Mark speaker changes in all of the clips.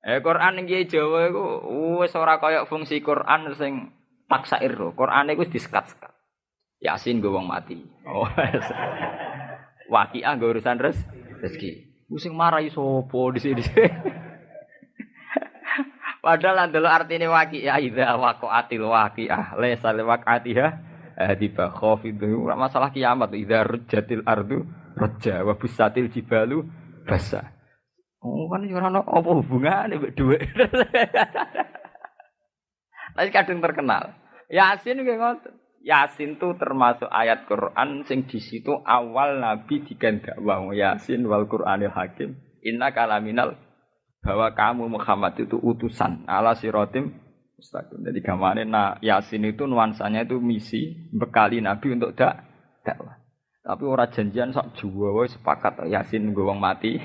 Speaker 1: Quran ning kiai Jawa iku wis ora kaya fungsi Quran sing taksair lho. Quran iku wis disekat-sekat. Yasin nggo wong mati. Oh. Waqiah nggo urusan rezeki. Sing marahi sapa dhisik-dhisik. Padahal ndelo artine waqiah idza waqa'atil waqiah laisa liwaqatiha tiba khafidu ora masalah kiamat idza rujjatil ardu rajja wa busatil jibalu basa. Oh kan ora ono apa hubungane mbek dhuwit. Tapi kadang terkenal. Yasin nggih ngoten. Yasin itu termasuk ayat Quran sing di situ awal Nabi digandakwah Yasin wal Qur'anil Hakim. Inna kalaminal bahwa kamu Muhammad itu utusan ala siratim mustaqim. Jadi gamane Yasin itu nuansanya itu misi bekali Nabi untuk dakwah. Tapi ora janjian sak Jawa wae sepakat Yasin nggo wong mati.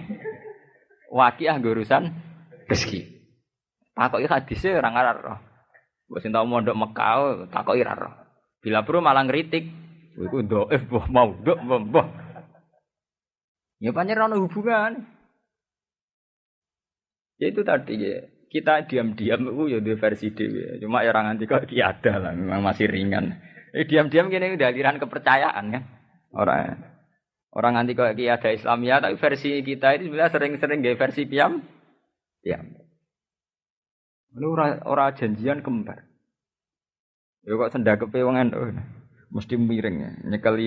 Speaker 1: Waqiah nggo urusan rezeki. Takoki hadise ora ngarep. Mbok sing tau mondok Mekah takoki ora roh. Bila perlu malah ngritik. Iku dhaif mbah mau nduk mbah. Ya pancen ono hubungan. Ya itu tadi ya. Kita diam-diam itu ya di versi dhewe. Cuma ya ora nganti kok iki ada lah, memang masih ringan. Diam-diam kene udah aliran kepercayaan kan. Orang nganti kok iki ada Islamia tapi versi kita ini sebenarnya sering-sering gawe versi piam. Ya. Ora janjian kembar. Ya kok sendakepe wong NU. Mesti miring ya, nyekeli.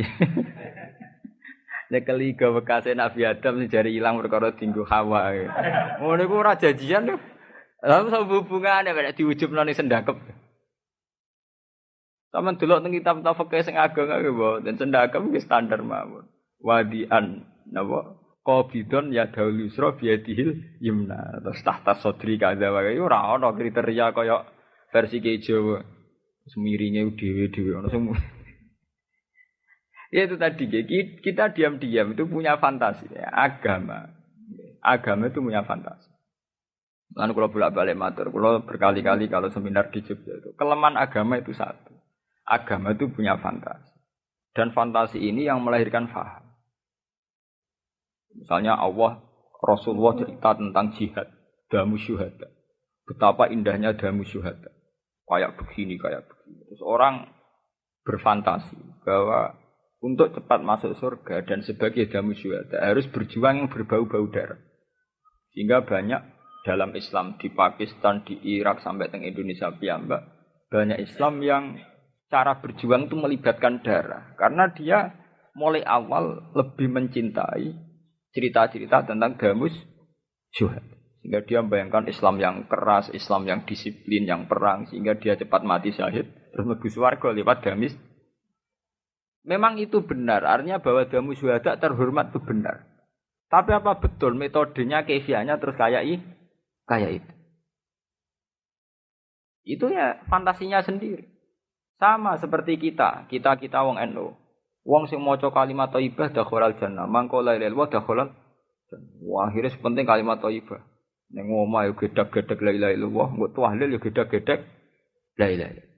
Speaker 1: Nyekeli gawe bekase Nabi Adam sing jare ilang perkara dinggo Hawa. Ngono iku ora janjian lho. Lah apa hubungane nek diwujubno ning sendakep. Sampeyan delok teng kitab fikih sing ageng ae mboten sendakep wis standar mawon. Wadian napa? Qabidon ya daul yusra biadihil yumna. Terus tahta sodri kadha wae ora ana kriteria kaya versi Jawa. Semiringe dhewe-dhewe ana sing ya itu tadi kita diam-diam itu punya fantasi ya. Agama itu punya fantasi. Lan kula bolak-balik matur, kula berkali-kali kalau seminar di Jogja itu kelemahan agama itu satu. Agama itu punya fantasi. Dan fantasi ini yang melahirkan faham. Misalnya Allah Rasulullah cerita tentang jihad, damu syuhada. Betapa indahnya damu syuhada. Kayak begini. Terus orang berfantasi bahwa untuk cepat masuk surga dan sebagai damu syuhada harus berjuang yang berbau-bau darah. Sehingga banyak dalam Islam di Pakistan, di Irak sampai ke Indonesia piyambak, banyak Islam yang cara berjuang itu melibatkan darah. Karena dia mulai awal lebih mencintai cerita-cerita tentang damus syuhada. Sehingga dia membayangkan Islam yang keras, Islam yang disiplin, yang perang. Sehingga dia cepat mati syahid. Terus mlebu swarga lewat damis. Memang itu benar. Artinya bahwa damu syuhada terhormat itu benar. Tapi apa betul metodenya, kefiahnya terus kayak itu? Itu ya fantasinya sendiri. Sama seperti kita wong NU. Wong sing maca kalimat thayyibah dakhalal jannah. Mangko la ilaha illallah dakhalal jannah. Wah, akhirnya penting kalimat thayyibah. Ning omah yo gedhek-gedhek la ilaha illallah, mbok tahlil yo gedhek-gedhek la ilaha illallah.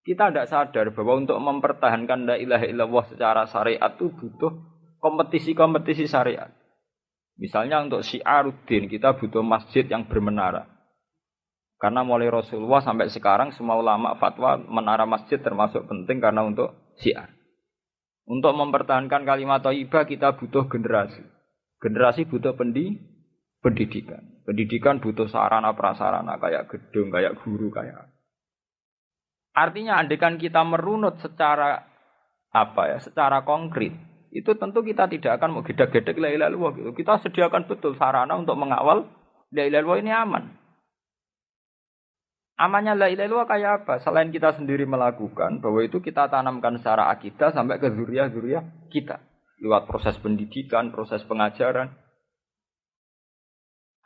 Speaker 1: Kita tidak sadar bahwa untuk mempertahankan la ilaha illallah secara syariat itu butuh kompetisi-kompetisi syariat. Misalnya untuk syiaruddin kita butuh masjid yang bermenara. Karena mulai Rasulullah sampai sekarang semua ulama fatwa menara masjid termasuk penting karena untuk syiar. Untuk mempertahankan kalimat thayyibah kita butuh generasi. Generasi butuh pendidikan. Pendidikan butuh sarana prasarana kayak gedung, kayak guru, kayak. Artinya andaikan kita merunut secara secara konkret, itu tentu kita tidak akan mau gedek-gedek la ilaha illallah gitu. Kita sediakan betul sarana untuk mengawal la ilaha illallah ini aman. Amannya la ilaha illallah kayak apa? Selain kita sendiri melakukan, bahwa itu kita tanamkan secara akidah sampai ke zuriat-zuriat kita. Lewat proses pendidikan, proses pengajaran.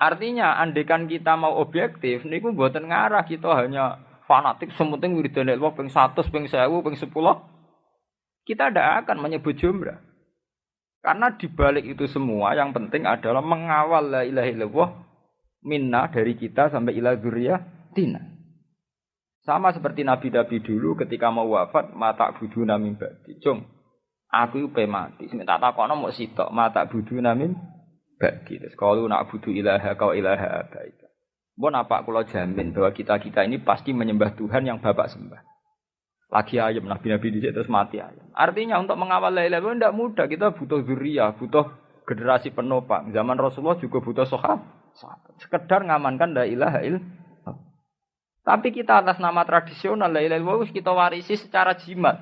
Speaker 1: Artinya, andaikan kita mau objektif, niku mboten ngarah kita hanya fanatik sementing wiridan Allah ping 100, ping 1000, ping 10. Kita tidak akan menyebut jumlah. Karena di balik itu semua yang penting adalah mengawal la ilaha illallah minna dari kita sampai ila dzurriyyatina. Sama seperti nabi-nabi dulu ketika mau wafat, mata buduna min ba'di. Cung, aku pe mati. Sing tak takokno mok sitok, mata buduna min bagi. Terus kalau nak butuh ilaha kau ilaha baik. Mbon apa kula jamin bahwa kita ini pasti menyembah Tuhan yang Bapak sembah. Lagi ayam nabi-nabi dicek terus mati ayam. Artinya untuk mengawal la ilaha illallah tidak mudah. Kita butuh zuriyah, butuh generasi penopang. Zaman Rasulullah juga butuh sahabat. Sekedar ngamankan la ilaha illallah. Tapi kita atas nama tradisional la ilaha illallah kita warisi secara jimat.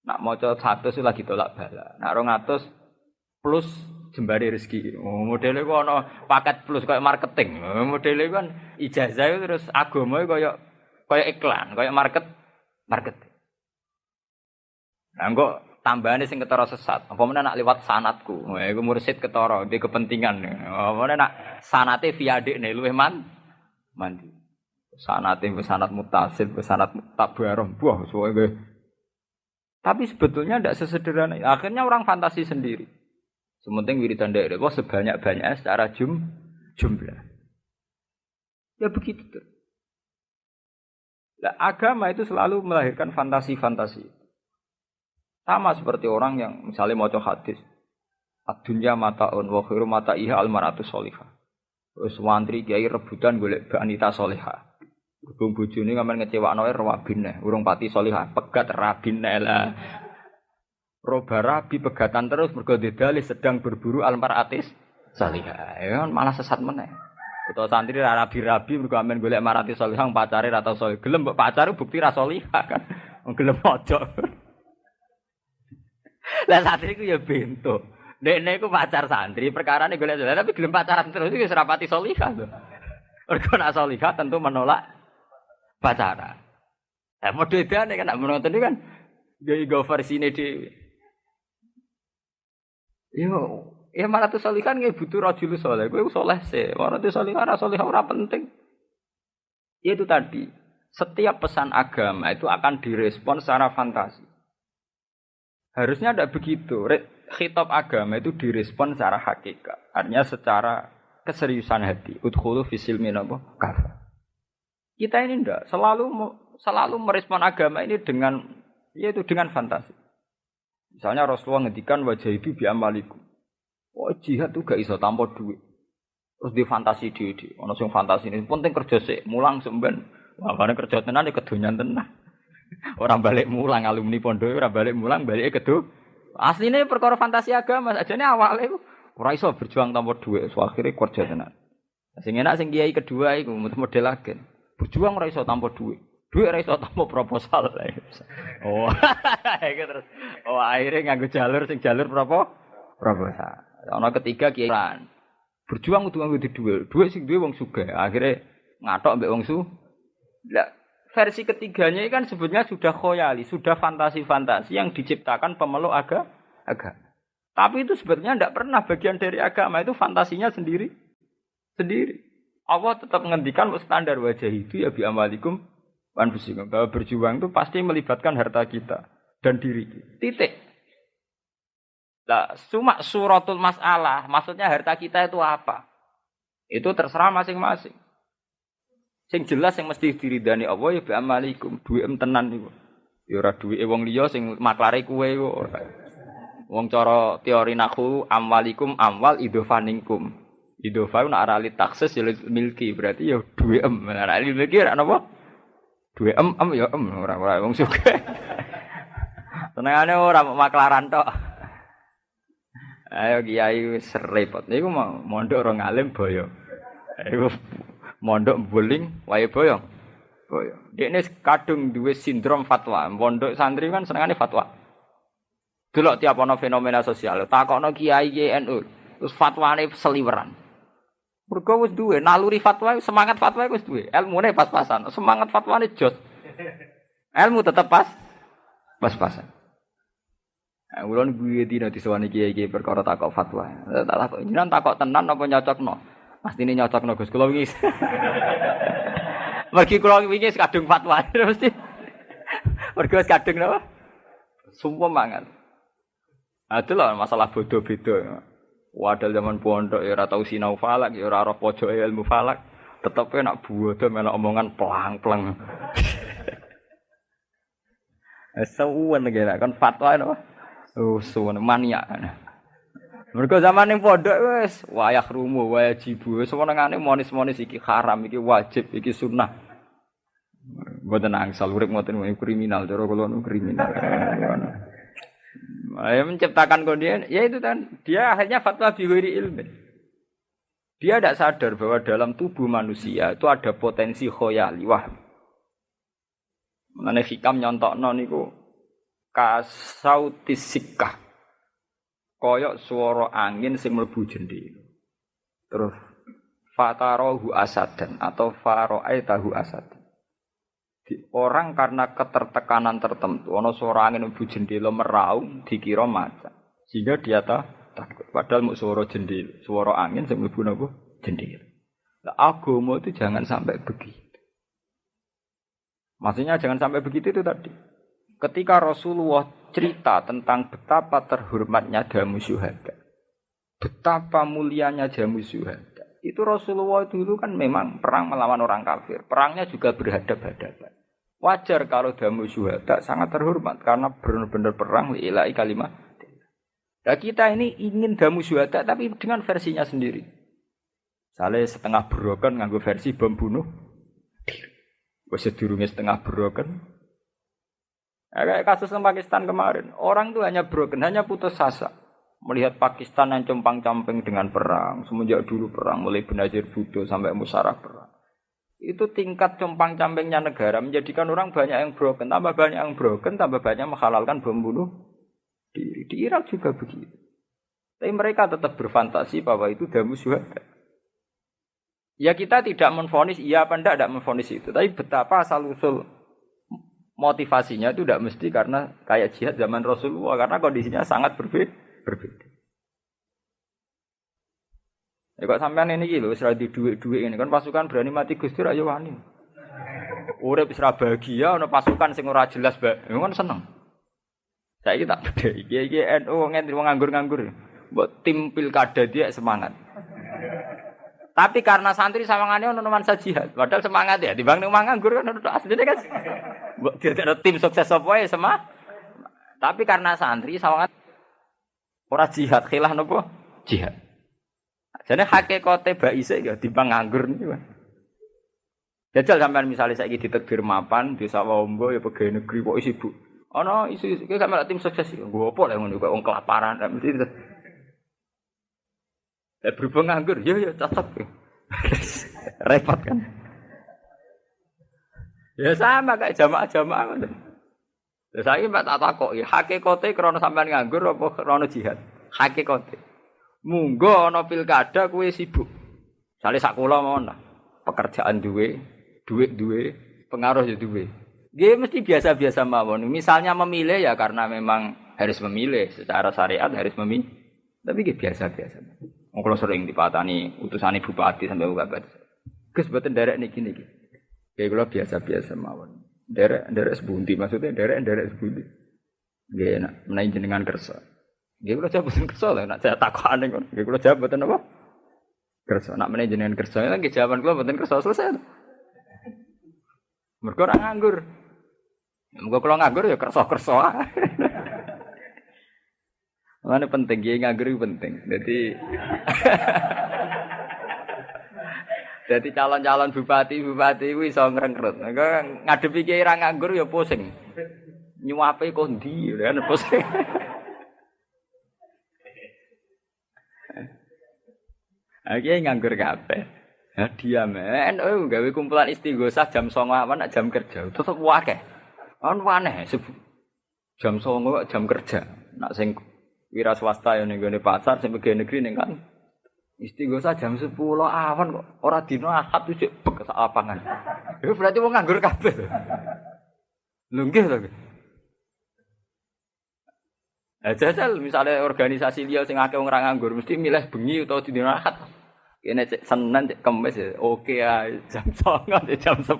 Speaker 1: Nak maca 100 lagi tolak bala. Nak 200 plus jembari rezeki. Modele ku ana paket plus kayak marketing. Modele kan ijazah terus agama kayak iklan, kayak marketing. Nah, kok tambahane sing ketara sesat. Apa meneh nak liwat sanatku. Iku mursid ketara, iki kepentingan. Apa meneh nak sanate via dekne luwih mandi. Sanate sanat mutasil, sanat tabarah. Wah, soalnya. Tapi sebetulnya tidak sesederhana. Akhirnya orang fantasi sendiri. Sementing wiridan daerah, wah sebanyak-banyaknya secara jumlah. Ya begitu tuh. Nah, agama itu selalu melahirkan fantasi-fantasi. Sama seperti orang yang misalnya mau hadis. Ad-dunya mata'un wa khairu mata'iha al-mar'atu sholihah. Terus wantri kiai rebutan golek wanita sholihah. Berhubung bojone ngamen ngecewakno rawabine, urung pati sholihah, pegat rabine lah. Roba rabi pegatan terus mergo dalih sedang berburu al-mar'atis sholihah. Ya malah sesat meneh. Utawa santri rabi-rabi mergo amen golek mar'atis sholihah pacare ra tau sholih. Gelem mbok pacare bukti ra sholihah kan. Wong gelem ojo. Lah santri ku ya bento. Dekne iku pacar santri, perkarane golek sholihah tapi gelem pacaran terus iki wis ra pati sholihah lho. Mergo nek sholihah tentu menolak pacaran. Modele kan nek menonton iki kan go versine dhewe. Ya malah tuh solihan nggak butuh rajul soleh. Gue soleh sih. Malah tuh solihan ora penting. Ya itu tadi. Setiap pesan agama itu akan direspon secara fantasi. Harusnya tidak begitu. Khitab agama itu direspon secara hakikat. Artinya secara keseriusan hati. Udkhulu fisil minabo kafa. Kita ini tidak selalu merespon agama ini dengan fantasi. Misalnya Rasulullah ngendikan wajah itu bi amalikum. Oh jihad tuh gak iso tanpa duit. Terus di fantasi dhewe. Ono sing fantasi ini penting kerja sik, mulang semben. Wah, bareng kerja tenan ya kedonyan tenan. Orang balik mulang alumni pondok, ora balik mulang balike kedo. Asline perkara fantasi agama, ajane awake ora iso berjuang tanpa duit, so akhire kerja tenan. Sing enak sing kiai kedua iku model agen. Berjuang ora iso tanpa duit. Duit ora iso tanpa proposal. Oh, iki terus. Oh, akhirnya nganggo jalur proposal. Ana ketiga kiai berjuang kudu nganggo duit. Duit sing duwe wong sugih. Akhirnya ngatok mbek wong Lah, versi ketiganya kan sebetulnya sudah khoyali, sudah fantasi-fantasi yang diciptakan pemeluk agama. Tapi itu sebetulnya tidak pernah bagian dari agama, itu fantasinya sendiri. Allah tetap menghentikan standar wajah itu ya bi amalikum wan fusikum. Bahwa berjuang itu pasti melibatkan harta kita dan diri kita. Titik. Nah, cuma suratul masalah, maksudnya harta kita itu apa? Itu terserah masing-masing. Sing jelas yang mesti diridani Allah ya bi amalikum, duwe tenan niku. Ya ora duweke wong liya sing maklare kowe ora. Wong cara teori nahwu amwalikum amwal idhofaningkum. Idhofa nek ora li taksis ya milki, berarti ya duwe nek li milki ora napa? Duwe ya ora wong sugih. Senengane ora maklaran tok. Ayo kiai wis repot. Niku mondok ora ngalim boyo. Iku mondok boling wae boyong. Dekne kadung duwe sindrom fatwa. Mondok santri kan senengane fatwa. Delok tiap ana fenomena sosial, takokno kiai NU, terus fatwane seliweran. Mergo wis duwe naluri fatwa, semangat fatwa wis duwe. Ilmune pas-pasan, semangat fatwane jos. Ilmu tetep pas-pasan. Nah, ulun guyu dina disewani kiai-kiai perkara takok fatwa. Tak takok jenengan takok tenan apa nyocokno? Pastine nyocokno Gus kula wingi. Mergi kula wingi kadung fatwa mesti. Mergo kadung napa? Sumpah mangan. Adalah masalah bodoh beda. Wadal zaman pondok ya ora tau sinau falak, ya ora roh pojoke ilmu falak, tetep nek bodoh melok omongan plang-plang. Suwen iki kan fatwa no. Oh, suwen maniak. Mergo zaman ning pondok wis wayah rumu, wayah jibu, wis senengane monis-monis iki haram, iki wajib, iki sunnah. Mboten angsal urip ngoten kriminal, cara kula nu kriminal. Ya menciptakan kondisi, ya itu kan dia akhirnya fatwa bighairi ilmi. Dia tidak sadar bahwa dalam tubuh manusia itu ada potensi khoyali wahmi. Mengenai hikam nyontokno niku kasautis sikah. Koyok suara angin sing mlebu jendela. Terus fatarahu asadan atau faro'aitahu asadan. Di orang karena ketertekanan tertentu, ana suara angin mlebu jendela meraung dikira macan. Sehingga dia takut. Padahal mau suara jendela, suara angin sing mlebu napa jendela. Lah agama itu jangan sampai begitu. Maksudnya jangan sampai begitu itu tadi. Ketika Rasulullah cerita tentang betapa terhormatnya jamu syuhada, betapa mulianya jamu syuhada, itu Rasulullah dulu kan memang perang melawan orang kafir. Perangnya juga berhadapan-hadapan. Wajar kalau jamu syuhada sangat terhormat karena benar-benar perang lillahi kalimat. Nah kita ini ingin jamu syuhada tapi dengan versinya sendiri. Misalnya setengah broken nganggo versi bom bunuh diri. Wis sedurunge setengah broken. Kayak kasus Pakistan kemarin, orang itu hanya broken, hanya putus asa melihat Pakistan yang compang-camping dengan perang. Semenjak dulu perang, mulai Benazir Bhutto sampai Musharraf perang. Itu tingkat compang-campingnya negara menjadikan orang banyak yang broken, tambah banyak yang broken, tambah banyak menghalalkan bom bunuh diri. Di Irak juga begitu. Tapi mereka tetap berfantasi bahwa itu damu syuhada. Ya kita tidak menvonis, iya apa tidak menvonis itu. Tapi betapa asal-usul motivasinya itu tidak mesti karena kayak jihad zaman Rasulullah, karena kondisinya sangat berbeda. Ya kok sampean ini lho wis ra di dhuwit-dhuwit ngene kan pasukan berani mati Gusti ra yo wani. Urip wis ra bahagia ana pasukan sing ora jelas bae. Kan seneng. Saiki tak bedhe iki NU ngene wong nganggur-nganggur. Mbok tim pilkada dia semangat. Tapi karena santri sawangane ono nuansa jihad, padahal semangat ya timbang ning nganggur kan asline kan. Mbok dadi tim sukses apa ya sama. Tapi karena santri sawangan ora jihad, khilaf napa? Jihad. Jane hakikate baise ya timbang nganggur niku. Jajal sampean misale saiki ditekbir mapan desa Wombo ya pegawai negeri kok sibuk. Ana isu iki sampe tim sukses iki. Nggo apa lek ngono kok wong kelaparan mesti. Berhubung nganggur, ya cocok. Repot kan. Ya sama kayak jamaah-jamaah. Terus saya mbak tak takok, ya hakikate krana sampean nganggur apa krana jihad? Hakikate. Munggo ana pilkada kuwi sibuk. Sale sak kula mawon lah. Pekerjaan duwe, duit duwe, pengaruh ya duwe. Nggih mesti biasa-biasa mawon. Misalnya memilih ya karena memang harus memilih secara syariat harus memilih. Tapi nggih biasa-biasa. Wong kula sering dipatani utusane bupati sampai bupati. Gus mboten nderek niki. Nggih kula biasa-biasa mawon. Nderek sebundi maksudnya nderek sebundi. Nggih enak menawi jenengan kersa. Nggih kula jawab mboten kersa lho nek saya takokane kok. Nggih kula jawab mboten apa? Kersa. Nek menawi jenengan kersa nggih jawaban kula mboten kersa selesai. Mergo ora nganggur. Muga kula nganggur ya kersa-kersa. Mana penting, ya nganggur penting. Jadi calon-calon bupati itu iso ngrengkrut. Ngadepi kiai ra nganggur ya pusing. Nyuape kondi ya pusing. Kiai nganggur kabeh. Ya diam. Gawe kumpulan istighosah jam 09.00 nak jam kerja. Tetep akeh. Ono aneh jam 09.00 jam kerja. Nak sing wira swasta yang nenggone pasar sing pegawai negeri ning kan istighosah jam 10 awan kok ora dina Ahad wis bek sak lapangan. Iku berarti wong nganggur kabeh. Lho nggih to. Jajal misalnya organisasi liya sing akeh wong ora nganggur mesti milih bengi utawa dina Ahad. Kene cek Senin cek Kamis ya oke ya jam 09.00 jam 10.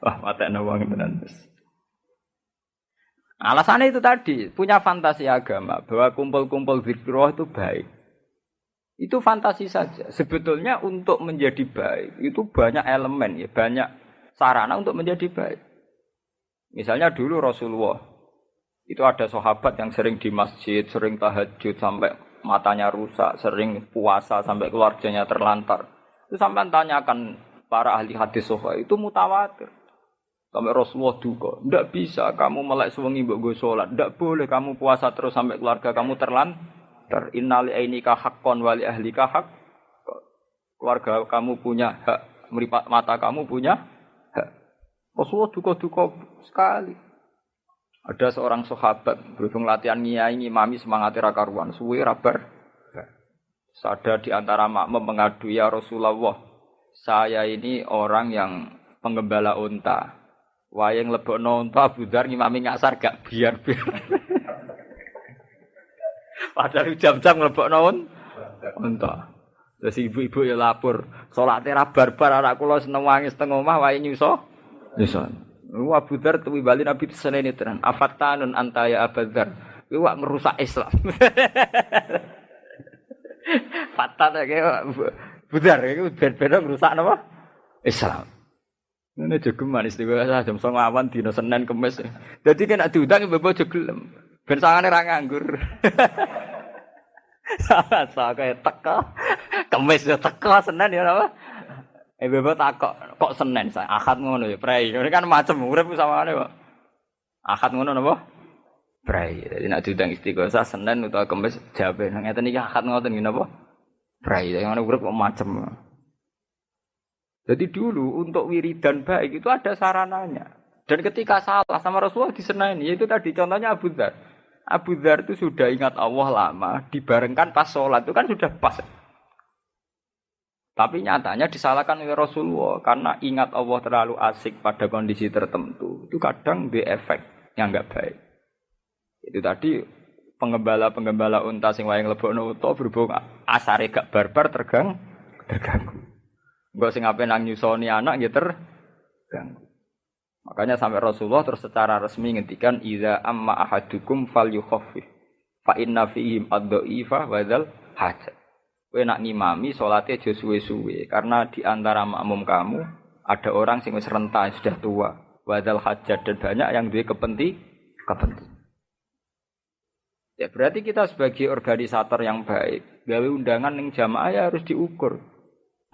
Speaker 1: Wah matekno wong tenan. Alasannya itu tadi, punya fantasi agama bahwa kumpul-kumpul zikroh itu baik. Itu fantasi saja. Sebetulnya untuk menjadi baik itu banyak elemen ya, banyak sarana untuk menjadi baik. Misalnya dulu Rasulullah itu ada sahabat yang sering di masjid, sering tahajud sampai matanya rusak, sering puasa sampai keluarganya terlantar. Itu sampai tanyakan para ahli hadis sahih itu mutawatir. Sampai Rasulullah duka, ndak bisa kamu melek sewengi mbok go salat, ndak boleh kamu puasa terus sampai keluarga kamu terlantar. Innali ainika haqqon wa li ahlika haqq. Keluarga kamu punya hak, meripat mata kamu punya hak. Rasulullah duka-duka sekali. Ada seorang sahabat berhubung latihan ngiyai ngimami semangat ra karuan, suwe ra bar. Ada di antara makmum mengadu, ya Rasulullah, saya ini orang yang penggembala unta. Wayang lebokno unta Abu Dzar ngimami ngasar gak biar-biar. Padahal jam-jam lebokno unta. Terus ibu-ibu ya lapor, salate ra barbar anak kula seneng wangis teng omah wae nyuso. Abu Dzar tuwi bali Nabi senene tenan. Afatanun anta ya Abu Dzar. Kuwi wak merusak Islam. Fatal ya Abu Dzar iku ben-ben merusak napa? Islam. Ini jogeman istimewa jam 09.00 awan dina Senin Kamis. Dadi nek diundang mbok aja gelem. Ben sangane ra nganggur. Saka teko. Kamis ya teko, Senin ya apa? Mbok takok kok Senin saya Ahad ngono ya, prei. Ini kan macem urip samane kok. Ahad ngono napa? Prei. Dadi nek diundang istiqosah Senin utawa Kamis jawabe ngeten iki Ahad ngoten napa? Prei. Yang urip kok macem. Jadi dulu untuk wiridan baik itu ada sarananya. Dan ketika salah sama Rasulullah disenani. Yaitu tadi contohnya Abu Dzar. Abu Dzar itu sudah ingat Allah lama. Dibarengkan pas sholat itu kan sudah pas. Tapi nyatanya disalahkan oleh Rasulullah. Karena ingat Allah terlalu asik pada kondisi tertentu. Itu kadang efek yang enggak baik. Itu tadi penggembala unta sing wayang lebokno uta berhubung asare gak barbar terganggu. Enggak sing ape nang nyusoni anak nggih terganggu. Makanya sampai Rasulullah terus secara resmi ngendikan idza amma ahadukum falyukhaffif fa inna fihim ad-dha'ifa wa dzal hajat. Kowe nak ngimami salate aja suwe-suwe karena di antara makmum kamu ada orang sing wis renta sudah tua, wa dzal hajat dan banyak yang duwe kepentingan. Ya berarti kita sebagai organisator yang baik, gawe undangan ning jamaah ya harus diukur.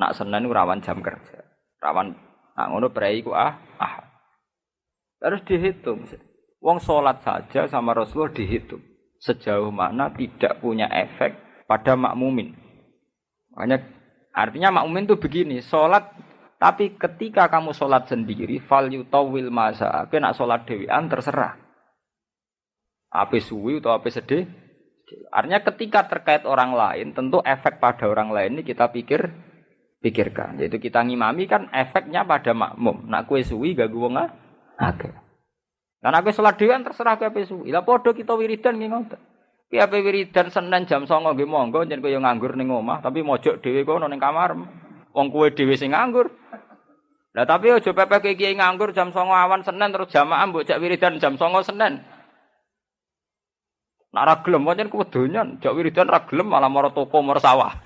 Speaker 1: Nak Senin rawan jam kerja. Rawan ngono prei ku harus dihitung. Wong salat saja sama Rasulullah dihitung. Sejauh mana tidak punya efek pada makmumin. Makanya artinya makmumin itu begini, salat tapi ketika kamu salat sendiri fal yutawil masa. Kowe nak salat dhewean terserah. Ape suwi atau ape sedih. Artinya ketika terkait orang lain, tentu efek pada orang lain ini kita pikirkan. Yaitu kita ngimami kan efeknya pada makmum. Nak kowe suwi ganggu wong akeh. Lah nek kowe salat dhewean terserah kowe ape suwi. Lah padha kita wiridan nggih ngoten. Ki ape wiridan Senin jam 09.00 nggih monggo yen kowe yo nganggur ning omah, tapi mojok dhewe kono ning kamar. Wong kowe dhewe sing nganggur. Lah tapi aja pepek kiai nganggur jam 09.00 awan Senin terus jamaah mbok jak wiridan jam 09.00 Senin. Nak ra gelem pancen kuwedonyan, jak wiridan ra gelem malah mara toko mara sawah.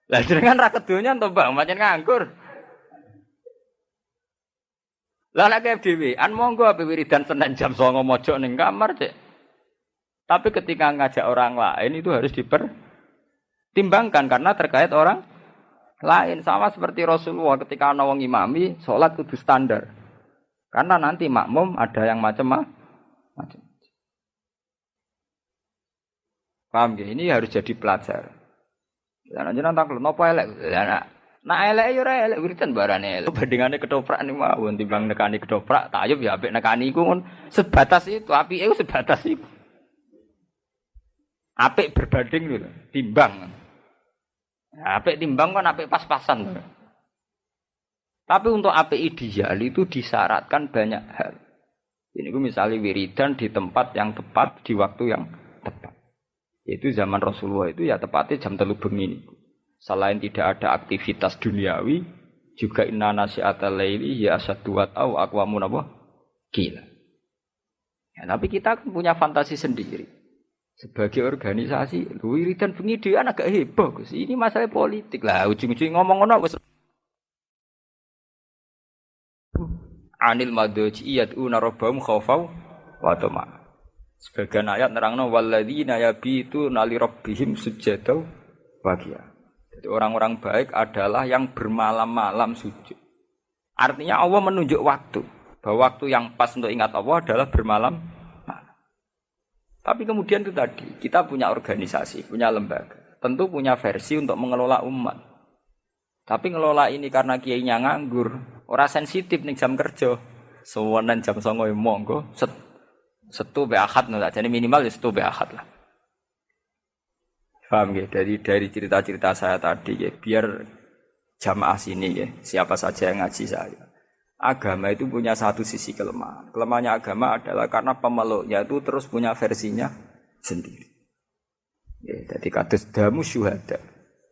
Speaker 1: Lah jenengan ra kedonyan to, Bang, pancen nganggur. Lah nek dhewean monggo ape wiridan Senin jam 09.00 mojok ning kamar, Cek. Tapi ketika ngajak orang lain itu harus dipertimbangkan karena terkait orang lain. Sama seperti Rasulullah ketika ana wong imami, salat kudu standar. Karena nanti makmum ada yang macam-macam. Paham nggih? Ini harus jadi pelajaran. Lah jenengan tak napa elek. Nah elek yo ora elek wiridan barane elek. Bandingane ketoprak niku mawon timbang nekani ketoprak, tayub ya apik nekani iku kon sebatas itu, apike sebatas itu. Apik berbanding lho, timbang. Apik timbang kan apik pas-pasan. Tapi untuk apik ideal itu disyaratkan banyak hal. Ini ku misalnya wiridan di tempat yang tepat, di waktu yang tepat. Yaitu zaman Rasulullah itu ya tepatnya jam 3 bengi. Selain tidak ada aktivitas duniawi, juga inna nasi'atal laili ya asadduat au aqwamun apa? Gila. Ya, tapi kita punya fantasi sendiri. Sebagai organisasi, wiridan bengi dhewe agak heboh, Gus. Ini masalah politik lah, ujung-ujung ngomong ngono wis anil madji yad'una rabbahum khaufau wa tama. Sebagian ayat nerangno walladzina yabituna li rabbihim sujada wa qiyam. Jadi orang-orang baik adalah yang bermalam-malam sujud. Artinya Allah menunjuk waktu, bahwa waktu yang pas untuk ingat Allah adalah bermalam. Tapi kemudian itu tadi, kita punya organisasi, punya lembaga. Tentu punya versi untuk mengelola umat. Tapi ngelola ini karena kiainya nganggur, ora sensitif ning jam kerja. Sewenan jam 09.00 monggo setu be ahad no, jadi minimal ya setu be ahad lah. Paham ya? Dari cerita-cerita saya tadi ya, biar jamaah sini ya, siapa saja yang ngaji saya. Agama itu punya satu sisi kelemahan. Kelemahannya agama adalah karena pemeluknya itu terus punya versinya sendiri. Ya, jadi kados damu syuhada.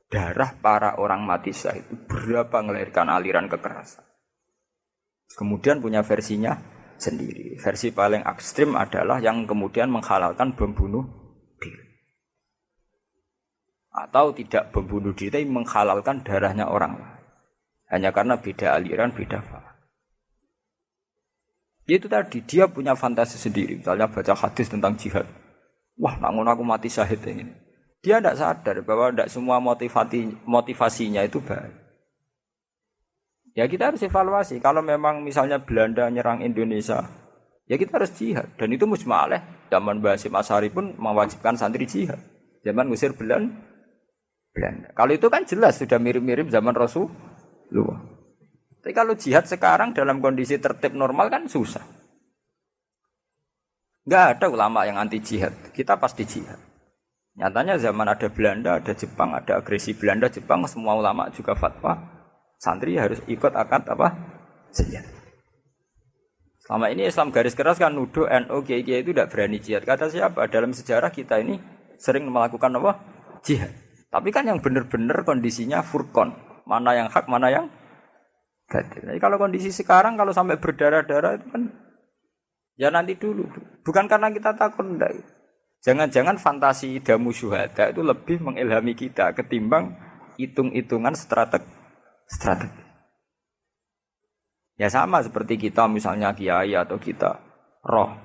Speaker 1: Darah para orang mati syahid itu berapa melahirkan aliran kekerasan. Kemudian punya versinya sendiri. Versi paling ekstrim adalah yang kemudian menghalalkan bom bunuh diri. Atau tidak bom bunuh diri, tapi menghalalkan darahnya orang lain. Hanya karena beda aliran, beda faham. Itu tadi, dia punya fantasi sendiri. Misalnya baca hadis tentang jihad. Wah, nangun aku mati syahid ini. Dia tidak sadar bahwa tidak semua motivasinya itu baik. Ya kita harus evaluasi. Kalau memang misalnya Belanda nyerang Indonesia, ya kita harus jihad. Dan itu mujma'aleh. Zaman Basim Asy'ari pun mewajibkan santri jihad. Zaman ngusir Belanda. Kalau itu kan jelas sudah mirip-mirip zaman Rasulullah. Tapi kalau jihad sekarang dalam kondisi tertib normal kan susah. Enggak ada ulama yang anti jihad. Kita pasti jihad. Nyatanya zaman ada Belanda, ada Jepang, ada agresi Belanda, Jepang, semua ulama juga fatwa. Santri harus ikut akad apa? Jihad. Selama ini Islam garis keras kan nuduh NU Kiai itu tidak berani jihad. Kata siapa? Dalam sejarah kita ini sering melakukan apa? Jihad. Tapi kan yang benar-benar kondisinya furqan. Mana yang hak, mana yang batil. Jadi kalau kondisi sekarang kalau sampai berdarah-darah itu kan ya nanti dulu. Bukan karena kita takut enggak. Jangan-jangan fantasi damu syuhada itu lebih mengilhami kita ketimbang hitung-hitungan strategi. Ya sama seperti kita misalnya kiai atau kita roh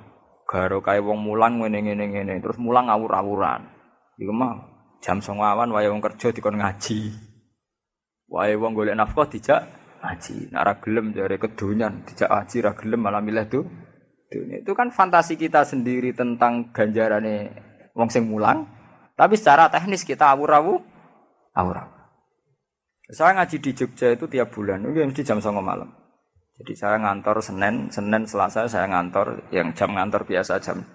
Speaker 1: garo kae wong mulang ngene terus mulang ngawur-awuran. Iku mah jam 09.00 wae wong kerja dikon ngaji. Wae wong golek nafkah dijak ngaji. Nek ora gelem jare kedonyan dijak ngaji ra gelem malah milih tuh. Itu kan fantasi kita sendiri tentang ganjarane wong sing mulang. Tapi secara teknis kita awur-awur. Saya ngaji di Jogja itu tiap bulan, itu mesti jam 09.00 malam. Jadi saya ngantor Senin, Selasa saya ngantor, yang jam ngantor biasa jam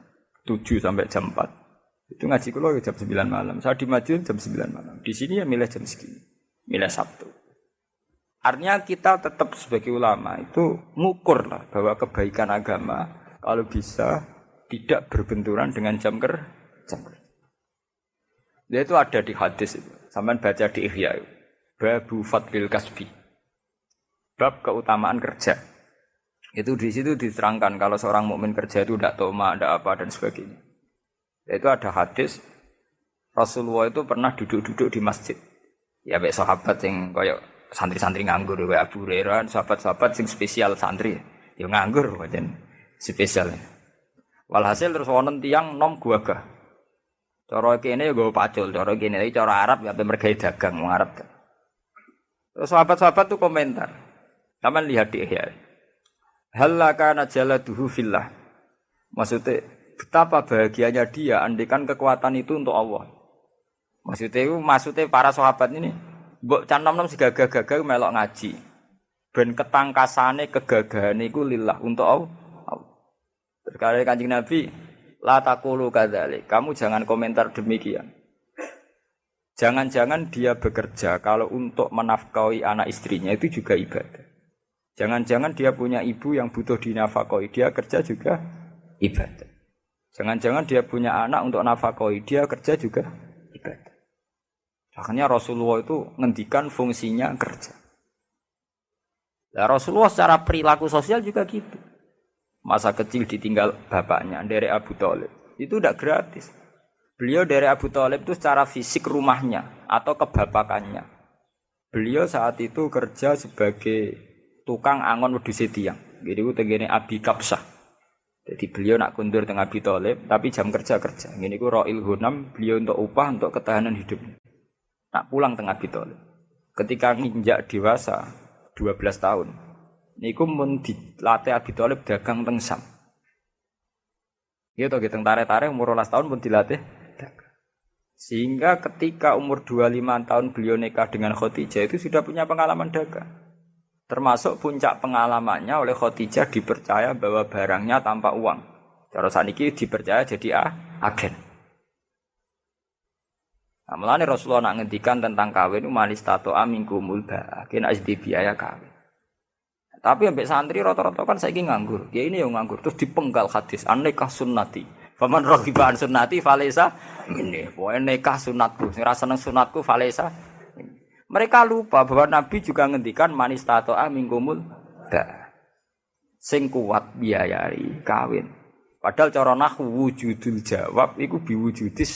Speaker 1: 7 sampai jam 4. Itu ngaji kula jam 9 malam. Saya di Madiun jam 9 malam. Di sini ya milih jam segini. Milih Sabtu. Artinya kita tetap sebagai ulama itu ngukur lah bahwa kebaikan agama kalau bisa tidak berbenturan dengan jam kerja. Dia itu ada di hadis itu. Sampeyan baca di Ihya itu. Babu fadlil kasbi. Bab keutamaan kerja. Itu di situ diterangkan kalau seorang mukmin kerja itu tidak toma, tidak apa dan sebagainya. Itu ada hadis Rasulullah itu pernah duduk-duduk di masjid. Ya baik sahabat yang kayak santri-santri nganggur, kayak Abu Hurairah, sahabat-sahabat yang spesial santri, ya nganggur macam spesial. Walhasil terus wonten tiyang nom guagah. Cara kene ya nggo pacul, cara kene iki cara Arab ya mergawe dagang wong Arab. Terus sahabat-sahabat tuh komentar. Taman lihat di Ihya. Halaka najaladuhu fillah. Maksudnya betapa bahagianya dia andikan kekuatan itu untuk Allah. Maksudnya para sahabat ini mbok can nom-nom si gagah-gagah melok ngaji. Ben ketangkasane kegagahan iku lillah untuk Allah. Terkait Kanjeng Nabi, la taqulu kadzalik. Kamu jangan komentar demikian. Jangan-jangan dia bekerja kalau untuk menafkahi anak istrinya itu juga ibadah. Jangan-jangan dia punya ibu yang butuh dinafkahi, dia kerja juga ibadah. Jangan-jangan dia punya anak untuk nafkahi, dia kerja juga ibadah. Makanya Rasulullah itu ngendikan fungsinya kerja. Nah, Rasulullah secara perilaku sosial juga gitu. Masa kecil ditinggal bapaknya dari Abu Thalib. Itu tidak gratis. Beliau dari Abu Thalib itu secara fisik rumahnya atau kebapakannya. Beliau saat itu kerja sebagai tukang angon wedhus tiang. Jadi itu tenggene Abi Kapsah. Jadi beliau nak kundur tengah Abi Thalib, tapi jam kerja. Ini ku Ra'il Hunam, beliau untuk upah, untuk ketahanan hidup. Nak pulang tengah Abi Thalib. Ketika nginjak dewasa, 12 tahun. Niku mun dilatih Abi Thalib dagang teng Syam. Ya toh teng tarik-tarik umur 12 tahun pun dilatih dagang. Sehingga ketika umur 25 tahun beliau nikah dengan Khadijah itu sudah punya pengalaman dagang. Termasuk puncak pengalamannya oleh Khadijah dipercaya bahwa barangnya tanpa uang. Cara saniki dipercaya jadi agen. Nah, mulane Rasulullah nak ngendikan tentang kawin manis tato amingkumul ba, kena di biaya kawin. Tapi ambek santri rata-rata kan saiki nganggur. Ya ini yang nganggur terus dipenggal hadis an-nikah sunnati. Faman raghiba an sunnati falaysa minni. Pokoke nikah sunatku, sing ra seneng sunatku falaysa. Mereka lupa bahwa Nabi juga ngendikan manis tato amingkumul ba. Sing kuat biayai kawin. Padahal cara nahwu wujudul jawab iku biwujudis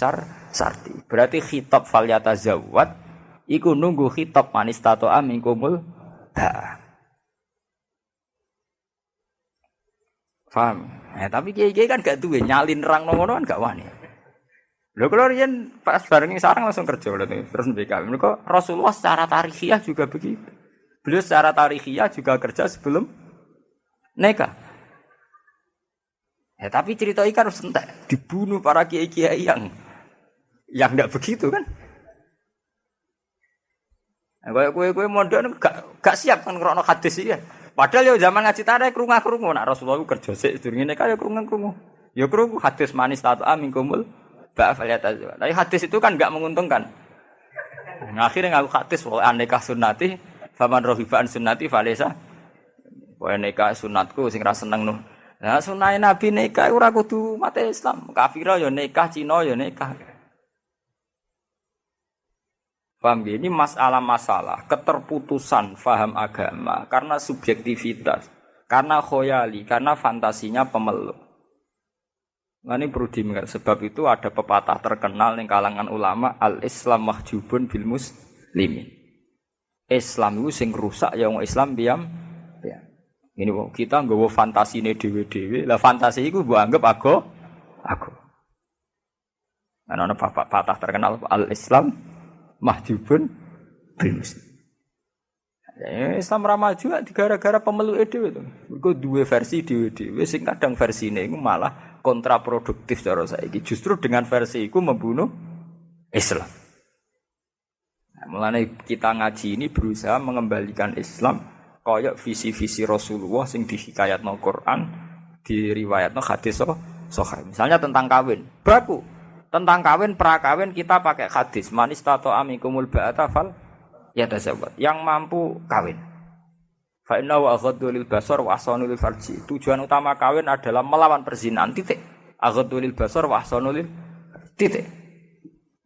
Speaker 1: sarti. Berarti khitab falyata zawat iku nunggu khitab manis tato amingkumul ba. Paham? Tapi kiai-kiai kan gak duwe nyalin rang ngono kan gak wani. Lho kalau riyen pas bareng sarang langsung kerja lho terus BK. Mereka Rasulullah secara tarikhiyah juga begitu. Beliau secara tarikhiyah juga kerja sebelum nikah. Tapi cerita ikan harus entek dibunuh para kiai-kiai yang enggak begitu kan. Kayak kowe mondok gak siap kan ngrokno hadis iki ya. Padahal ya zaman ngaji tarik krungu-krungu nak Rasulullah kerja sik durunge nikah ya krungu-krungu. Ya krungu hadis manis ta'atu amingkumul ba'afaliyatazwa. Tapi hadis itu kan enggak menguntungkan. Nah, akhirnya ngaku hadis wa anikah sunnati faman rohiba an sunnati falaysa. Wa nikah sunatku sing ra seneng no. Nah, sunah Nabi nikah ora kudu mate Islam. Kafira ya nikah, Cina ya nikah. Paham ya? Ini masalah keterputusan faham agama karena subjektivitas, karena khoyali, karena fantasinya pemeluk. Nah, ini perlu diingat. Sebab itu ada pepatah terkenal di kalangan ulama, al-Islam mahjubun bil muslimin. Islam itu sing rusak ya wong Islam diam. Ya. Ini kita nggawa fantasine dhewe-dhewe. Lah fantasi iku mbok anggap aku. Ana pepatah terkenal al-Islam mahjubun bil muslim. Ya, Islam ra maju gara-gara pemeluke dhewe to. Mergo duwe versi dhewe-dhewe sing kadang versine iku malah kontraproduktif cara saiki. Justru dengan versi iku membunuh Islam. Nah, mulane kita ngaji ini berusaha mengembalikan Islam kaya visi-visi Rasulullah sing dihikayatno Quran, diriwayatno hadis sahih. Misalnya tentang kawin, baku. Tentang kawin, prakawin kita pakai hadis manis tato amikumul ba'ata fal yatazawwaj. Yang mampu kawin. Fa inna wa aghaddu lil basar wa ahsanu lil farji. Tujuan utama kawin adalah melawan perzinahan titik. Aghaddu lil basar wa ahsanu lil titik.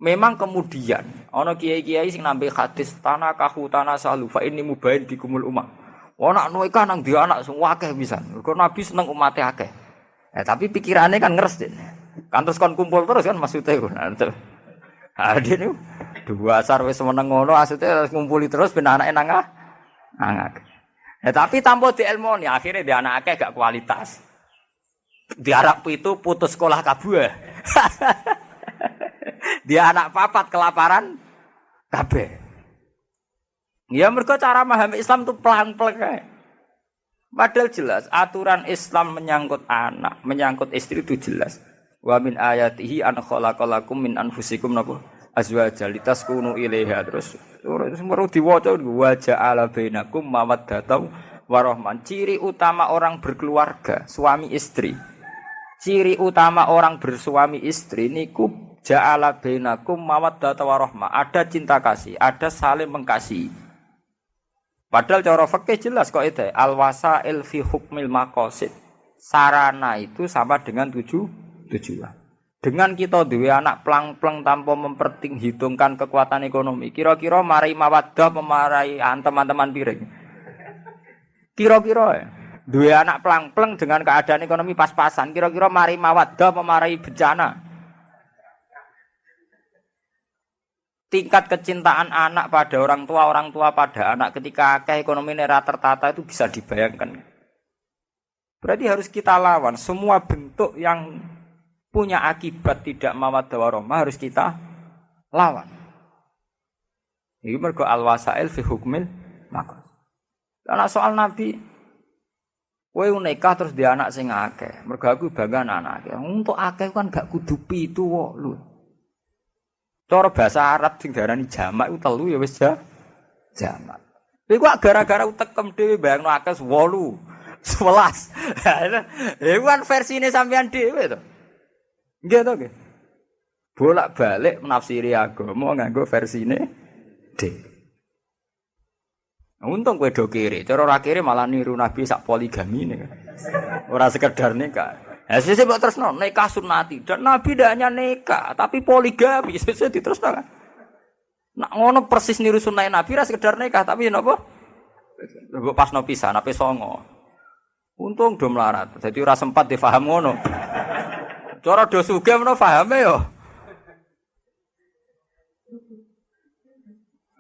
Speaker 1: Memang kemudian ana kiai-kiai sing nambe hadis tanah kahu tanah salu fa inni mubain bikumul ummah. Ana nikah nang dia anak sing akeh pisan. Mergo Nabi seneng umate akeh. Tapi pikirannya kan ngeres dene. Kan terus kon kumpul terus kan maksudnya kan. Dia nih dua asar wis meneng ngono maksudnya ngumpuli terus ben anake nang angak. Tapi tanpa dielmoni akhirnya dia anak akeh gak kualitas. Diarap itu putus sekolah kabeh. Dia anak papat kelaparan kabeh. Ya mergo cara memahami Islam tuh pelan-pelan kae. Padahal jelas aturan Islam menyangkut anak, menyangkut istri itu jelas. Wa min ayatihi an khalaqalakum min anfusikum napa azwaja litaskunu ilaiha terus perlu diwaca wa ja'ala bainakum mawaddatan warahman. Ciri utama orang berkeluarga suami istri, ciri utama orang bersuami istri niku ja'ala bainakum mawaddatan warahmah, ada cinta kasih, ada saling mengasihi. Padahal cara fikih jelas kok itu al wasail fi hukmil maqasid, sarana itu sama dengan tujuan. Dengan kita duwe anak plang-plang tanpa memperhitungkan kekuatan ekonomi, kira-kira marai mawaddah memarai teman-teman piring. Kira-kira ya. Duwe anak plang-plang dengan keadaan ekonomi pas-pasan, kira-kira marai mawaddah memarai bencana. Tingkat kecintaan anak pada orang tua pada anak ketika akeh ekonomi nera tertata itu bisa dibayangkan. Berarti harus kita lawan semua bentuk yang punya akibat tidak mawaddah warahmah harus kita lawan. Iki mergo al-wasail fi hukmil maqasid. Lah soal Nabi kowe nikah terus dia anak sing akeh. Mergo aku bangga anak akeh. Untuk akeh kan gak kudu 7 kok lho. Cara bahasa Arab sing diarani jamak iku 3 ya wis jamak. Iku gara-gara utekem dhewe bayangno akeh 8, 11. Iku kan versine sampean dhewe to. Nggih to nggih. Bolak-balik menafsiri agama nganggo versine dhewe. Untung kowe do kiri, cara ora kiri malah niru Nabi sak poligamine kan. Ora sekedar nikah. Ya sesuk mbok tresno nikah sunnati dan Nabi ndak hanya nikah tapi poligami sesuk diterusno kan. Nak ngono persis niru sunah Nabi ra sekedar nikah tapi napa? Mbok pasno pisan ape songo. Untung do melarat. Dadi ora sempat difaham ngono. Cara do sugih menawa pahame yo.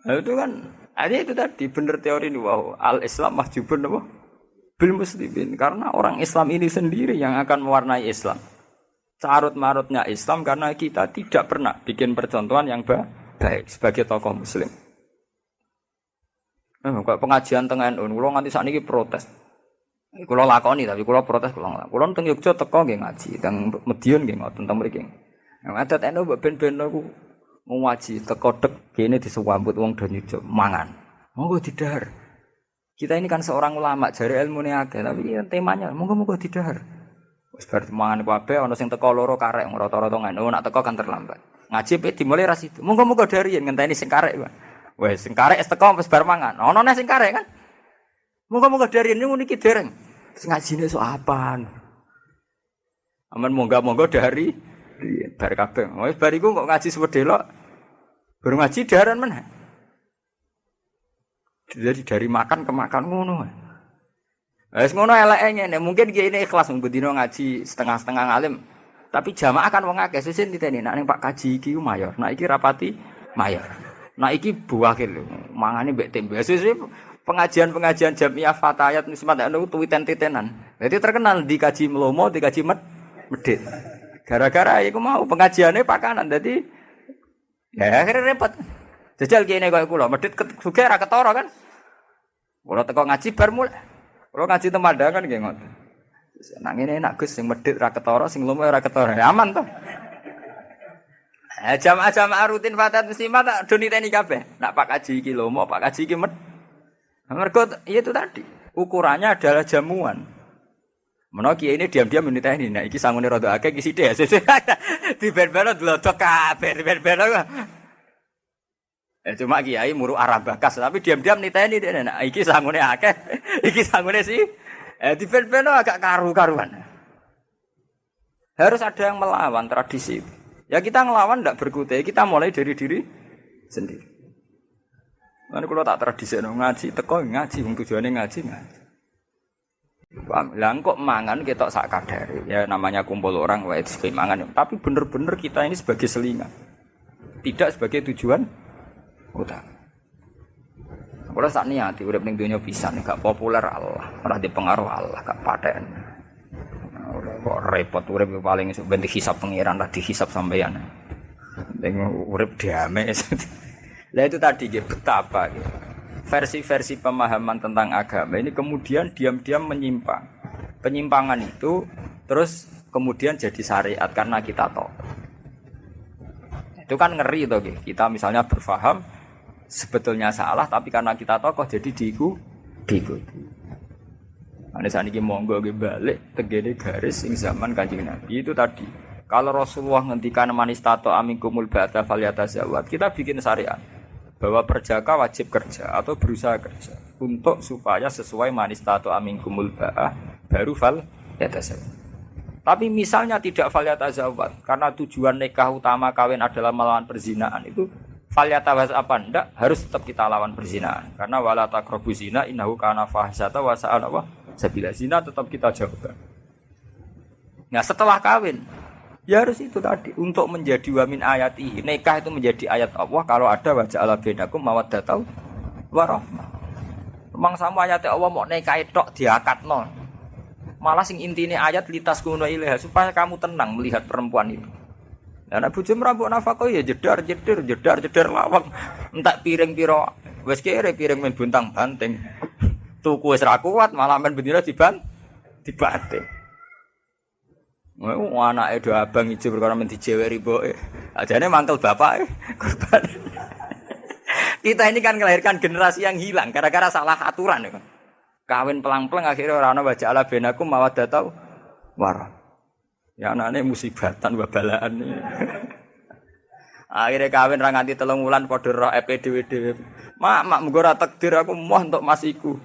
Speaker 1: Itu kan ada itu tadi benar teori ini wow al-Islam mahjubun apa bil muslimin karena orang Islam ini sendiri yang akan mewarnai Islam. Carut marutnya Islam karena kita tidak pernah bikin percontohan yang baik sebagai tokoh Muslim. Kalau pengajian tengah NU, kalau nganti saat ini protes. Kalau lakoni tapi kalau protes kalau teng Yogyakarta teko nggih ngaji, teng Medion nggih ngoten teng mriki. Adat NU ben-ben aku ngaji teko dek kene disewambut wong do nyujuk mangan. Monggo didahar. Kita ini kan seorang ulama jare ilmune akeh tapi temanya monggo didahar. Wis bar mangan kabeh ana sing teko loro karek rata-rata NU nak teko kan terlambat. Ngaji pe dimulai ra situ. Monggo dariyen ngenteni sing karek. Wes sing karek wis teko wis bar mangan. Ana neh sing karek kan. Monggo dariyen ngono iki dereng. Terus ngajine sok apaan? Aman monggo dari bar kabeh. Wis bar iku kok ngaji sewedelok. Baru ngaji daharan meneh. Jadi dari makan ke makan ngono. Wis ngono eleke ngene, mungkin ki ini ikhlas mung bendina ngaji setengah-setengah ngalim. Tapi jamaah kan wong akeh sesuk niteni nek ning Pak Kaji iki mayor. Nek iki rapati mayor. Nek iki buwakil mangane mbek tembe. Sesuk pengajian jamiah fatayat nismat anu tuwiten-titenan. Jadi terkenal dikaji Mlomo, dikaji Medit. Gara-gara iku mau pengajiane pakanan. Dadi ya akhirnya repot. Jajal kene koyo kula, Medit sugih ra ketara kan. Kula teko ngaji bar mulai. Kula ngaji Temandangan nggih ngoten. Nak ngene enak Gus sing Medit ra ketara, sing Mlomo ora ketara. Aman to. Jamaah-jamaah rutin fatayat nismat tak do niteni kabeh. Nak Pak Kaji iki Lomo, Pak Kaji iki Medit. Mergo itu tadi, ukurannya adalah jamuan. Menawa kiai ini diam-diam meniteni, nek iki sangune rada akeh iki sithik. Diber-bero dlodok kabeh, diber-bero. Cuma kiai muru arah bakas, tapi diam-diam niteni nek iki sangune akeh, iki sangune sih. Diber-bero agak karu-karuan. Harus ada yang melawan tradisi. Ya kita ngelawan ndak berkutai, kita mulai dari diri sendiri. Lan kula tak tradisikno ngaji teko ngaji wong tujuane ngaji. Lah kok mangan ketok sak kadare. Ya namanya kumpul orang wae mangan. Tapi bener-bener kita ini sebagai selingan. Tidak sebagai tujuan utama. Kula sak niati urip ning donya pisan gak populer Allah, ora dipengaruh Allah, gak paten. Ora kok repot urip paling esuk ben dihisab pengiran lah dihisab sampeyan. Ning urip damai. Lah itu tadi betapa versi-versi pemahaman tentang agama ini kemudian diam-diam menyimpang. Penyimpangan itu terus kemudian jadi syariat karena kita tahu. Itu kan ngeri toh kita misalnya berfaham sebetulnya salah tapi karena kita tokoh jadi diikuti. Ane saniki monggo nggih balik tegene garis sing zaman Kanjeng Nabi itu tadi. Kalau Rasulullah ngendikan manistato aminkumul ba'da falyatazawwad, kita bikin syariat bahwa perjaka wajib kerja atau berusaha kerja untuk supaya sesuai manistato aminkumul ba'a baru falyatazawwad. Tapi misalnya tidak falyatazawwad karena tujuan nikah utama kawin adalah melawan perzinahan itu falyatazawwad apa ndak harus tetap kita lawan perzinahan karena wala taqrabu zina innahu kana fahsyata wa sa'a sabila zina tetap kita jauhkan. Nah setelah kawin ya harus itu tadi untuk menjadi wamin ayati nikah itu menjadi ayat Allah kalau ada wajah ala bainakum mawaddatau warahmah. Memang sama ayat Allah mau nikah tok diakatno. Malah sing intine ayat litas kuno ilaha supaya kamu tenang melihat perempuan itu. Lah nek bojo mrambok nafkah ya jedar lawang. Entak piring piro wis kere piring men buntang banting. Tuku wis ra kuat malah men bendina dibanting. Anake do abang ijo perkara men dijeweri mboke. Ajane mangkel bapake korban. Kita ini kan melahirkan generasi yang hilang gara-gara salah aturan ya. Kawin pelang-pelang akhirnya ora ana waja'ala bainakum mawaddatau warah. Ya anane musibatan wabalaan. Akhirnya kawin ra nganti 3 wulan padha ro EP dhewe-dhewe. Mak muga ora takdir aku moh entuk mas iku.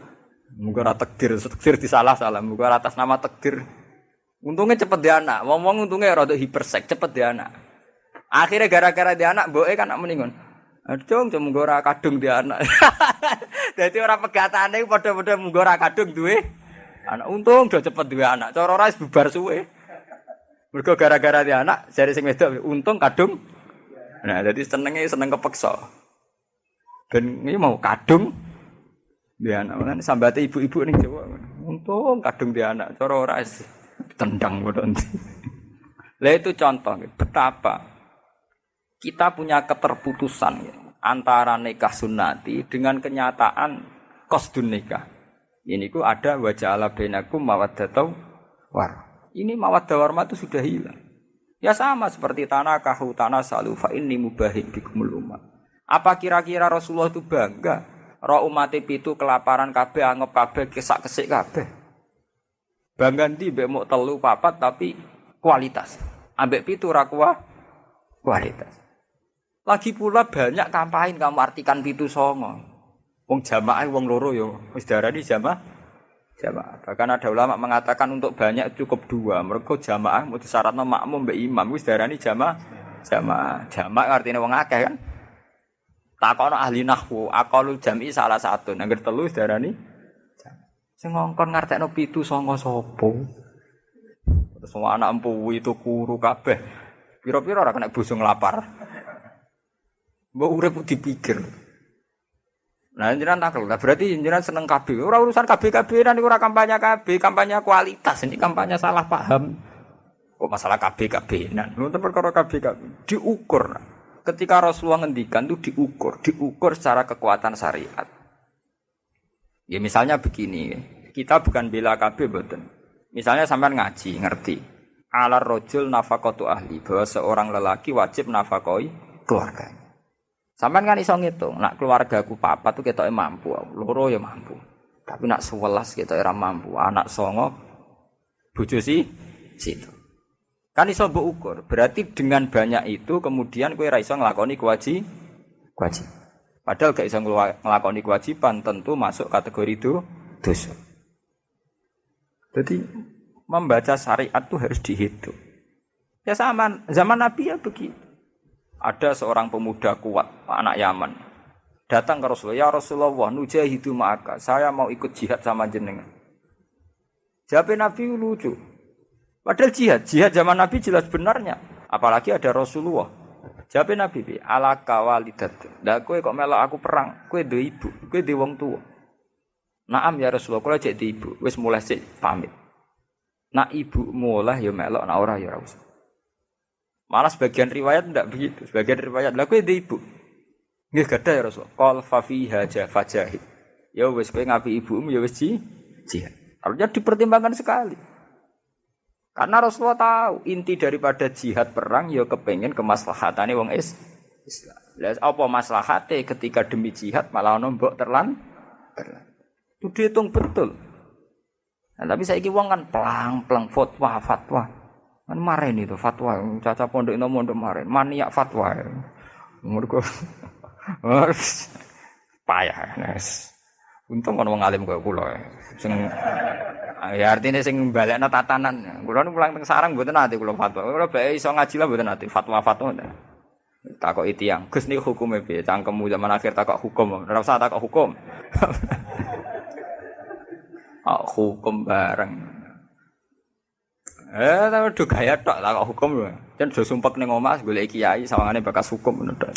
Speaker 1: Muga ora takdir disalah-salah, muga ora atas nama takdir. Untungnya cepet dia anak, ngomong untungnya rada hipersek, cepet dia anak. Akhirnya gara-gara dia anak, mboke kan nak meningon. Aduh, cuma ora kadung dia anak. Jadi orang pegatane padha-padha mung ora kadung duwe anak. Untung do cepet duwe anak. Cara ora wis bubar suwe. Mergo gara-gara dia anak, jare sing wedok untung kadung. Nah, jadi seneng kepeksa. Ben iki mau kadung dia anak. Kan sambate ibu-ibu ning Jawa. Untung kadung dia anak. Cara ora wis tendang bodoh. Lah itu contoh betapa kita punya keterputusan ya, antara nikah sunnati dengan kenyataan qasdun nikah. Ini ku ada waja'ala bainakum mawaddatau war. Ini mawaddah warma itu sudah hilang. Ya sama seperti tanah salu fa inni mubahin bikumul umat. Apa kira-kira Rasulullah itu bangga roh umat itu kelaparan kabeh anggap kabeh kesak-kesik kabeh. Bangga ndi mbek mok 3 4 tapi kualitas. Ambek 7 ora kualitas. Lagi pula banyak kampain kamu artikan 7 songo. Wong jamaah wong loro yo wis darani jamaah. Bahkan ada ulama mengatakan untuk banyak cukup 2. Mergo jamaah mung disyaratno makmum mbek imam wis darani jamaah. Jamaah artine wong akeh kan. Takono ahli nahwu, aqalul jam'i salah satu. Nangger 3 wis darani sing ngongkon ngartekno 7 songo sapa? Terus semua anak empu itu kuru kabeh. Pira-pira ora kena boso nglapar. Mbok urip dipikir. Nah, jenengan takel. Lah berarti jenengan seneng kabeh. Ora urusan kabeh-kabehan niku ora kampanye kabeh, kampanye kualitas. Ini kampanye salah paham. Kok masalah kabeh-kabehan. Nonton perkara kabeh-kabeh diukur. Ketika Rasulullah ngendikan itu diukur secara kekuatan syariat. Ya misalnya begini, kita bukan bela kabeh mboten. Misalnya sampean ngaji, ngerti. Alar rajul nafaqatu ahli, bahwa seorang lelaki wajib nafakoi keluarganya. Sampean kan iso ngitung, nak keluargaku papat tuh ketoke mampu, loro ya mampu. Tapi nak 11 ketoke ora mampu, anak 9 bojo situ. Kan iso mbok ukur. Berarti dengan banyak itu kemudian kowe ora iso nglakoni kewajiban. Padahal gak bisa ngelakoni kewajiban tentu masuk kategori itu dosa. Jadi membaca syariat itu harus dihitung. Ya sama zaman Nabi ya begitu. Ada seorang pemuda kuat, anak Yaman, datang ke Rasulullah, ya Rasulullah, nujahidu ma'aka, saya mau ikut jihad sama jenengan. Jawab Nabi lucu. Padahal jihad zaman Nabi jelas benarnya. Apalagi ada Rasulullah. Jawab Nabi bi ala kawalidat. Lah kowe kok melok aku perang, kowe duwe ibu, kowe duwe wong tuwa. Naam ya Rasulullah, kula cek di ibu, wis mulai sik pamit. Nak ibu mulai ya melok, nak ora ya ora usah. Malah sebagian riwayat ndak begitu. Sebagian riwayat lah kowe duwe ibu. Nggih gadah ya Rasulullah. Qal fa fiha fajahid. Ya wis kowe ngapi ibumu ya wis jihad. Artinya dipertimbangkan sekali. Karena Rasulullah tahu inti daripada jihad perang ya kepengin kemaslahatane wong Islam. Lah apa maslahate ketika demi jihad malah ono mbok terlan. Itu dihitung betul. Nah, tapi saiki wong kan pelang-pelang fatwa. Kan maren itu fatwa, caca pondok ino mondok maren, maniak fatwa. Mergo payah, nes. Untung ono wong alim kaya kula. Sing ya artine sing balekna tatanan. Kula nu mulang teng sarang mboten ati kula fatwa. Kula bae iso ngaji lah mboten ati fatwa-fatwa. Takoki tiyang, Gus niki hukume piye? Cangkemmu zaman akhir takok hukum. Ora usah takok hukum. Hukum bareng. Tapi do gaya tok takok hukum lho. Jan do sumpek ning omah golek kiai sawangane bakas hukum ngono tok.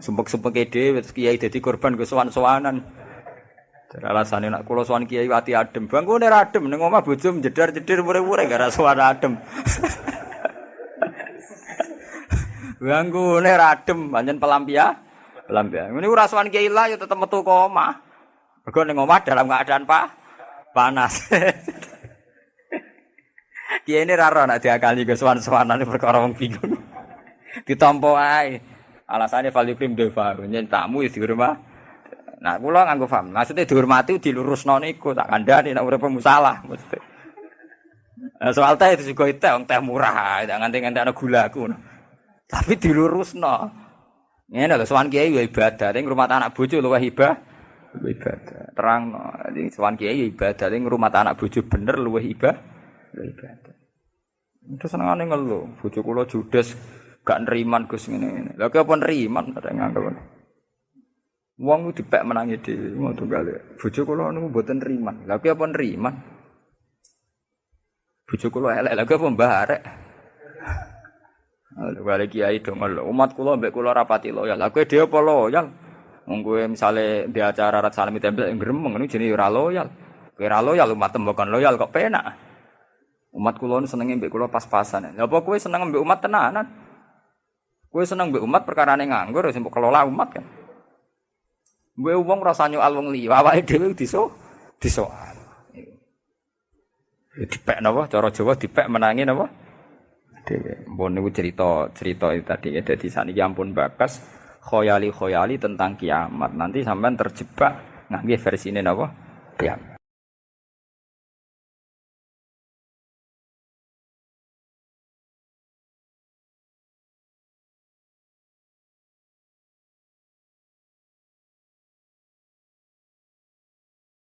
Speaker 1: Sumpek-sumpeke dhewe kiai dadi korban kesowan-sowanan. Alasane nak kula sowan kiai ati adem. Bangkune ra adem ning omah bojo jedar-jedir mure-mure gara suara adem. Bangkune ra adem pancen pelampian. Ngene ora sowan kiai lah ya tetep metu ke omah. Mergo ning omah dalam keadaan panas. Kiai ini ra ora nek diakali ke sowan-sowanane perkara wong bingung. Ditampa ae. Alasane Valikrim Deva, nyen tamu wis dirumah. Nah, kula nganggo paham. Maksudnya dihormati dilurusno niku tak kandhani nek urip musalah mesti. Soal teh itu juga teh wong teh murah, tak nganti-nganti gula aku. Tapi dilurusno. Ngene lho sowan kiai ya ibadah, ning rumah anak bojo luwih ibadah. Terangno, ning sowan kiai ya ibadah, ning rumah anak bojo bener luwih ibadah. Terus senengane ngeluh, bojo kula judes gak neriman Gus ngene. Lha kok apa neriman kata nganggep. Wong ku dipek menangi dhewe ngono gale. Bojo kula niku mboten nriman. Lha ki apa nriman? Bojo kula elek, lha ki apa mbarek? Lha kiai do ngelo. Umat kula mbek kula rapati loyal. Lha kowe dhewe apa loyal? Wong kowe misale di acara rat salami tempel gremeng niku jenenge ora loyal. Kowe ora loyal umat tembokan loyal kok penak. Umat kula nu senenge mbek kula pas-pasan. Lha apa kowe seneng mbek umat tenanan? Kowe seneng mbek umat perkarane nganggur sing kelola umat kan. Gue wong rasa nyoal wong liya, awake dhewe disoal. Dipek napa cara Jawa dipek menangi napa? Dhewe. Mbon niku cerita itu tadi dadi saniki ampun bakas khoyali tentang kiamat. Nanti sampean terjebak ngangge versine napa? Kiamat.